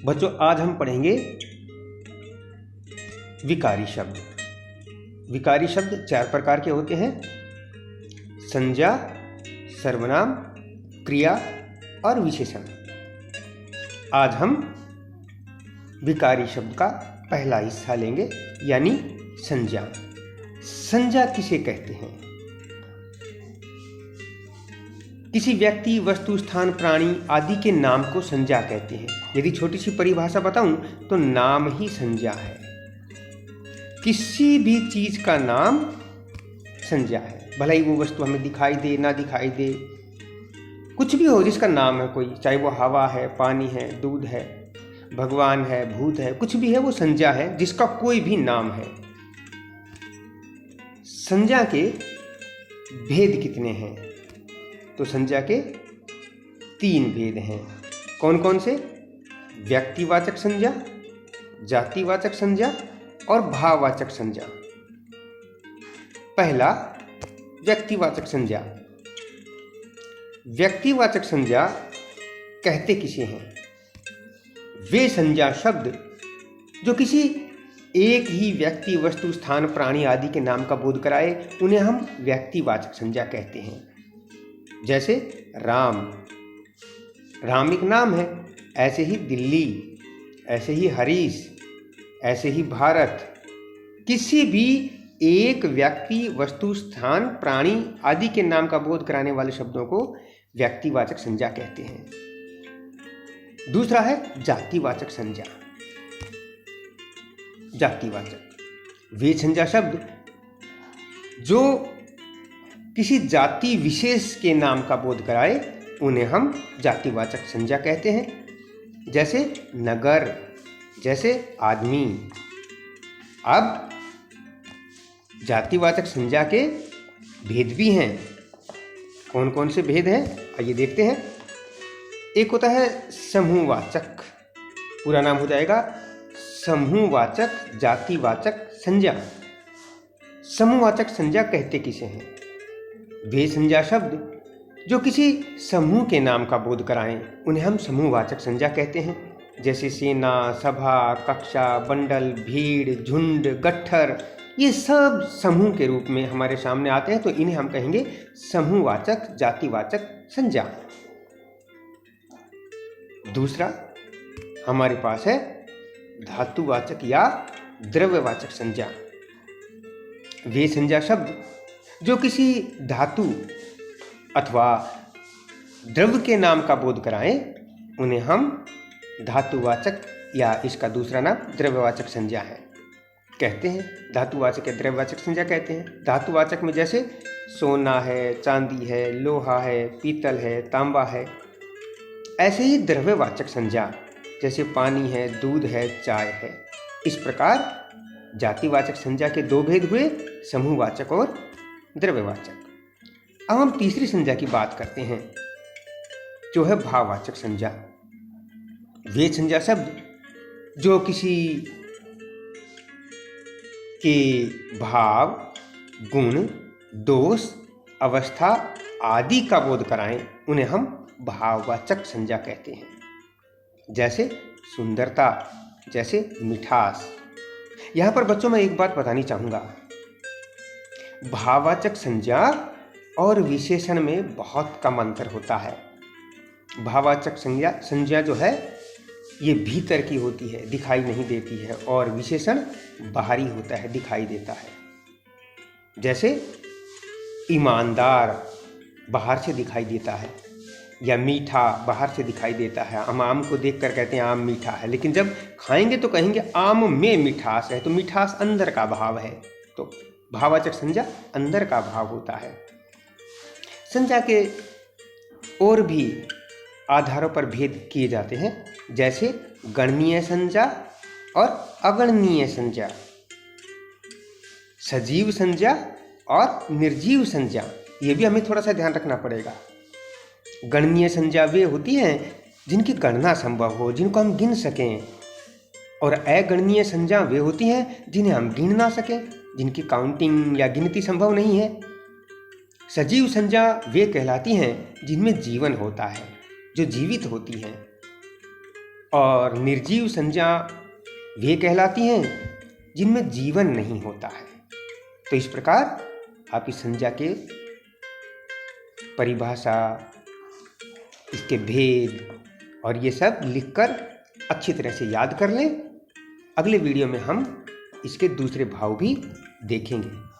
बच्चों आज हम पढ़ेंगे विकारी शब्द। विकारी शब्द 4 प्रकार के होते हैं: संज्ञा, सर्वनाम, क्रिया और विशेषण। आज हम विकारी शब्द का पहला हिस्सा लेंगे, यानी संज्ञा। संज्ञा किसे कहते हैं? किसी व्यक्ति, वस्तु, स्थान, प्राणी आदि के नाम को संज्ञा कहते हैं। यदि छोटी सी परिभाषा बताऊं तो नाम ही संज्ञा है। किसी भी चीज का नाम संज्ञा है, भले ही वो वस्तु हमें दिखाई दे ना दिखाई दे, कुछ भी हो जिसका नाम है कोई, चाहे वो हवा है, पानी है, दूध है, भगवान है, भूत है, कुछ भी है, वो संज्ञा है जिसका कोई भी नाम है। संज्ञा के भेद कितने हैं? तो संज्ञा के 3 भेद हैं। कौन कौन से? व्यक्तिवाचक संज्ञा, जातिवाचक संज्ञा और भाववाचक संज्ञा। पहला, व्यक्तिवाचक संज्ञा। व्यक्तिवाचक संज्ञा कहते किसे हैं? वे संज्ञा शब्द जो किसी एक ही व्यक्ति, वस्तु, स्थान, प्राणी आदि के नाम का बोध कराए, उन्हें हम व्यक्तिवाचक संज्ञा कहते हैं। जैसे राम, राम एक नाम है, ऐसे ही दिल्ली, ऐसे ही हरीश, ऐसे ही भारत। किसी भी एक व्यक्ति, वस्तु, स्थान, प्राणी आदि के नाम का बोध कराने वाले शब्दों को व्यक्तिवाचक संज्ञा कहते हैं। दूसरा है जातिवाचक संज्ञा। जातिवाचक वे संज्ञा शब्द जो किसी जाति विशेष के नाम का बोध कराए, उन्हें हम जातिवाचक संज्ञा कहते हैं। जैसे नगर, जैसे आदमी। अब जातिवाचक संज्ञा के भेद भी हैं। कौन कौन से भेद हैं आइए देखते हैं। एक होता है समूहवाचक, पूरा नाम हो जाएगा समूहवाचक जातिवाचक संज्ञा। समूहवाचक संज्ञा कहते किसे हैं? वे संज्ञा शब्द जो किसी समूह के नाम का बोध कराएं, उन्हें हम समूहवाचक संज्ञा कहते हैं। जैसे सेना, सभा, कक्षा, बंडल, भीड़, झुंड, गट्ठर, ये सब समूह के रूप में हमारे सामने आते हैं, तो इन्हें हम कहेंगे समूहवाचक जातिवाचक संज्ञा। दूसरा हमारे पास है धातुवाचक या द्रव्यवाचक संज्ञा। वे संज्ञा शब्द जो किसी धातु अथवा द्रव्य के नाम का बोध कराएं, उन्हें हम धातुवाचक या इसका दूसरा नाम द्रव्यवाचक संज्ञा है कहते हैं। धातुवाचक या द्रव्यवाचक संज्ञा कहते हैं। धातुवाचक में जैसे सोना है, चांदी है, लोहा है, पीतल है, तांबा है। ऐसे ही द्रव्यवाचक संज्ञा जैसे पानी है, दूध है, चाय है। इस प्रकार जातिवाचक संज्ञा के 2 भेद हुए, समूहवाचक और द्रव्यवाचक। अब हम तीसरी संज्ञा की बात करते हैं, जो है भाववाचक संज्ञा। वे संज्ञा शब्द जो किसी के भाव, गुण, दोष, अवस्था आदि का बोध कराएं, उन्हें हम भाववाचक संज्ञा कहते हैं। जैसे सुंदरता, जैसे मिठास। यहाँ पर बच्चों मैं एक बात बतानी चाहूँगा, भाववाचक संज्ञा और विशेषण में बहुत कम अंतर होता है। भाववाचक संज्ञा जो है ये भीतर की होती है, दिखाई नहीं देती है, और विशेषण बाहरी होता है, दिखाई देता है। जैसे ईमानदार बाहर से दिखाई देता है, या मीठा बाहर से दिखाई देता है। हम आम को देखकर कहते हैं आम मीठा है, लेकिन जब खाएंगे तो कहेंगे आम में मिठास है, तो मिठास अंदर का भाव है। तो भाववाचक संज्ञा अंदर का भाव होता है। संज्ञा के और भी आधारों पर भेद किए जाते हैं, जैसे गणनीय संज्ञा और अगणनीय संज्ञा, सजीव संज्ञा और निर्जीव संज्ञा। ये भी हमें थोड़ा सा ध्यान रखना पड़ेगा। गणनीय संज्ञा वे होती हैं जिनकी गणना संभव हो, जिनको हम गिन सकें, और अगणनीय संज्ञा वे होती हैं जिन्हें हम गिन ना सकें, जिनकी काउंटिंग या गिनती संभव नहीं है। सजीव संज्ञा वे कहलाती हैं जिनमें जीवन होता है, जो जीवित होती हैं। और निर्जीव संज्ञा वे कहलाती हैं जिनमें जीवन नहीं होता है। तो इस प्रकार आप इस संज्ञा के परिभाषा, इसके भेद और ये सब लिखकर अच्छी तरह से याद कर लें। अगले वीडियो में हम इसके दूसरे भाव भी देखेंगे।